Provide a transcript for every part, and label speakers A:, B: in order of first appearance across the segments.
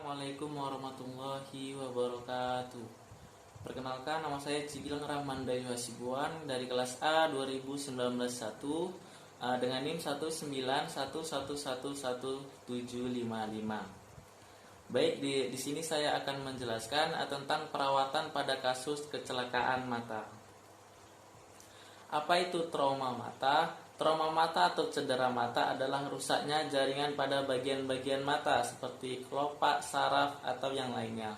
A: Assalamualaikum warahmatullahi wabarakatuh. Perkenalkan, nama saya Cigilang Rahman Dayu Hasibuan dari kelas A 2019-1 dengan NIM 191111755. Baik, di sini saya akan menjelaskan tentang perawatan pada kasus kecelakaan mata. Apa itu trauma mata? Trauma mata atau cedera mata adalah rusaknya jaringan pada bagian-bagian mata seperti kelopak, saraf, atau yang lainnya.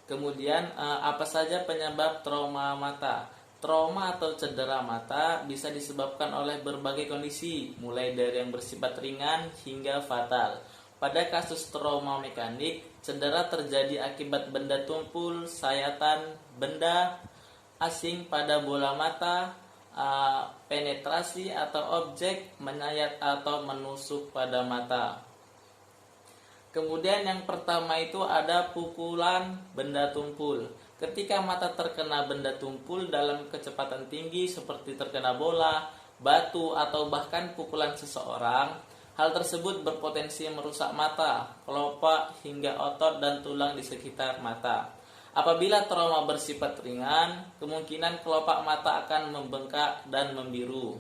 A: Kemudian, apa saja penyebab trauma mata? Trauma atau cedera mata bisa disebabkan oleh berbagai kondisi, mulai dari yang bersifat ringan hingga fatal. Pada kasus trauma mekanik, cedera terjadi akibat benda tumpul, sayatan, benda asing pada bola mata, penetrasi atau objek menyayat atau menusuk pada mata. Kemudian yang pertama itu ada pukulan benda tumpul. Ketika mata terkena benda tumpul dalam kecepatan tinggi seperti terkena bola, batu atau bahkan pukulan seseorang, hal tersebut berpotensi merusak mata, kelopak hingga otot dan tulang di sekitar mata. Apabila trauma bersifat ringan, kemungkinan kelopak mata akan membengkak dan membiru.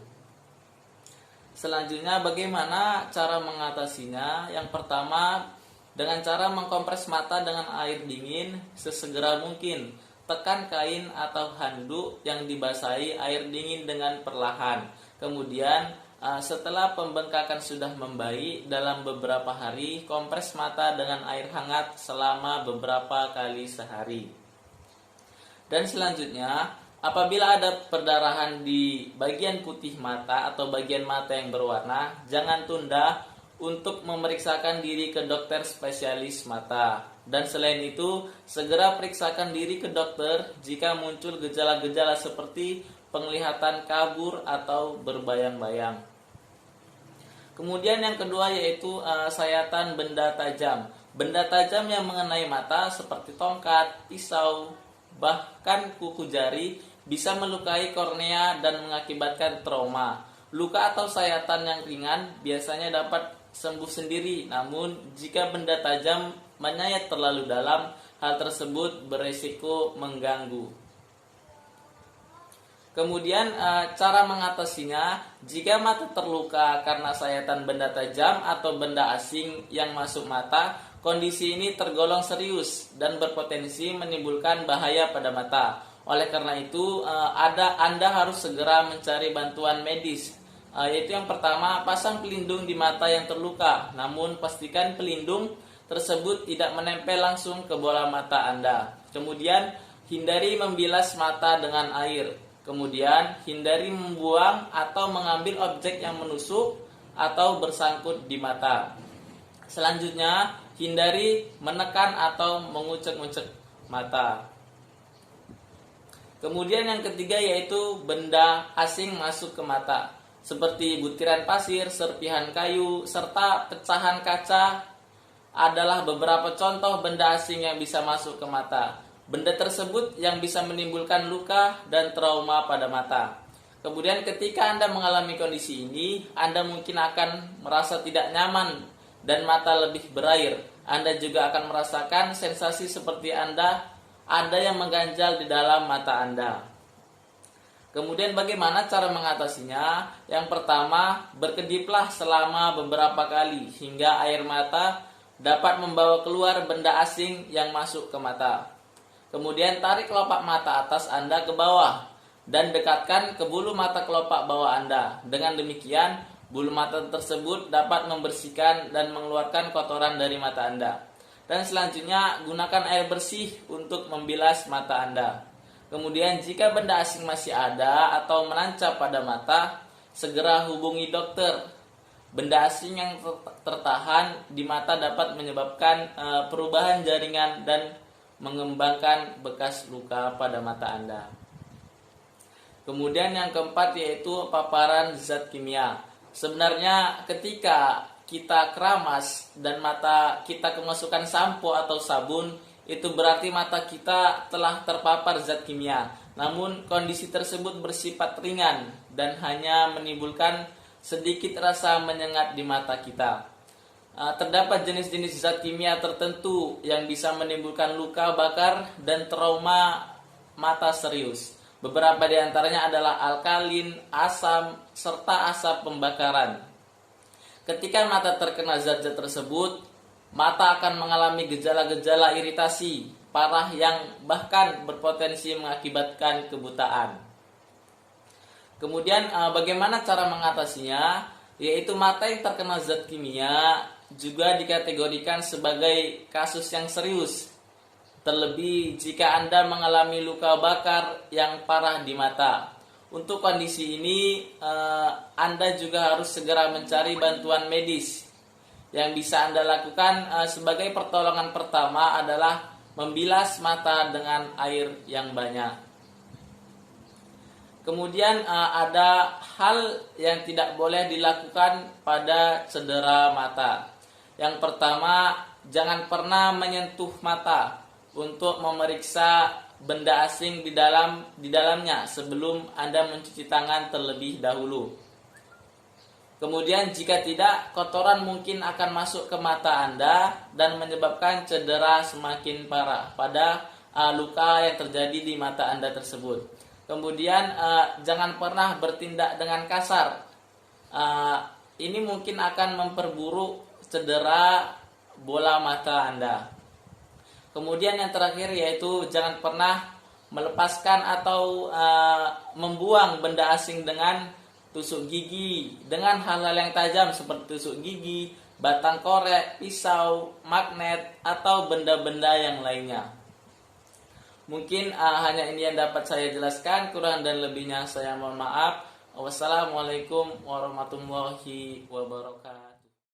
A: Selanjutnya, bagaimana cara mengatasinya? Yang pertama, dengan cara mengkompres mata dengan air dingin sesegera mungkin. Tekan kain atau handuk yang dibasahi air dingin dengan perlahan. Kemudian, setelah pembengkakan sudah membaik, dalam beberapa hari kompres mata dengan air hangat selama beberapa kali sehari. Dan selanjutnya, apabila ada perdarahan di bagian putih mata atau bagian mata yang berwarna, jangan tunda untuk memeriksakan diri ke dokter spesialis mata. Dan selain itu, segera periksakan diri ke dokter jika muncul gejala-gejala seperti penglihatan kabur atau berbayang-bayang. Kemudian yang kedua yaitu sayatan benda tajam. Benda tajam yang mengenai mata seperti tongkat, pisau, bahkan kuku jari bisa melukai kornea dan mengakibatkan trauma. Luka atau sayatan yang ringan biasanya dapat sembuh sendiri, namun jika benda tajam menyayat terlalu dalam, hal tersebut beresiko mengganggu. Kemudian cara mengatasinya, jika mata terluka karena sayatan benda tajam atau benda asing yang masuk mata, kondisi ini tergolong serius dan berpotensi menimbulkan bahaya pada mata. Oleh karena itu, Anda harus segera mencari bantuan medis. Yaitu yang pertama, pasang pelindung di mata yang terluka, namun pastikan pelindung tersebut tidak menempel langsung ke bola mata Anda. Kemudian, hindari membilas mata dengan air. Kemudian, hindari membuang atau mengambil objek yang menusuk atau bersangkut di mata. Selanjutnya, hindari menekan atau mengucek-ngucek mata. Kemudian yang ketiga yaitu benda asing masuk ke mata, seperti butiran pasir, serpihan kayu, serta pecahan kaca adalah beberapa contoh benda asing yang bisa masuk ke mata. Benda tersebut yang bisa menimbulkan luka dan trauma pada mata. Kemudian ketika Anda mengalami kondisi ini, Anda mungkin akan merasa tidak nyaman dan mata lebih berair. Anda juga akan merasakan sensasi seperti ada yang mengganjal di dalam mata Anda. Kemudian bagaimana cara mengatasinya? Yang pertama, berkediplah selama beberapa kali hingga air mata dapat membawa keluar benda asing yang masuk ke mata. Kemudian tarik kelopak mata atas Anda ke bawah dan dekatkan ke bulu mata kelopak bawah Anda. Dengan demikian, bulu mata tersebut dapat membersihkan dan mengeluarkan kotoran dari mata Anda. Dan selanjutnya, gunakan air bersih untuk membilas mata Anda. Kemudian jika benda asing masih ada atau menancap pada mata, segera hubungi dokter. Benda asing yang tertahan di mata dapat menyebabkan perubahan jaringan dan mengembangkan bekas luka pada mata Anda. Kemudian yang keempat yaitu paparan zat kimia. Sebenarnya ketika kita keramas dan mata kita kemasukan sampo atau sabun, itu berarti mata kita telah terpapar zat kimia. Namun kondisi tersebut bersifat ringan dan hanya menimbulkan sedikit rasa menyengat di mata kita. terdapat jenis-jenis zat kimia tertentu yang bisa menimbulkan luka bakar dan trauma mata serius. Beberapa di antaranya adalah alkalin, asam, serta asap pembakaran. Ketika mata terkena zat-zat tersebut, mata akan mengalami gejala-gejala iritasi parah yang bahkan berpotensi mengakibatkan kebutaan. Kemudian bagaimana cara mengatasinya? Yaitu mata yang terkena zat kimia juga dikategorikan sebagai kasus yang serius, terlebih jika Anda mengalami luka bakar yang parah di mata. Untuk kondisi ini Anda juga harus segera mencari bantuan medis. Yang bisa Anda lakukan sebagai pertolongan pertama adalah membilas mata dengan air yang banyak. Kemudian ada hal yang tidak boleh dilakukan pada cedera mata. Yang pertama, jangan pernah menyentuh mata untuk memeriksa benda asing di dalamnya sebelum Anda mencuci tangan terlebih dahulu. Kemudian jika tidak, kotoran mungkin akan masuk ke mata Anda dan menyebabkan cedera semakin parah pada luka yang terjadi di mata Anda tersebut. Kemudian jangan pernah bertindak dengan kasar. Ini mungkin akan memperburuk cedera bola mata Anda. Kemudian yang terakhir yaitu jangan pernah melepaskan atau membuang benda asing dengan tusuk gigi, dengan hal-hal yang tajam seperti tusuk gigi, batang korek, pisau, magnet, atau benda-benda yang lainnya. Mungkin hanya ini yang dapat saya jelaskan, kurang dan lebihnya saya mohon maaf. Wassalamualaikum warahmatullahi wabarakatuh.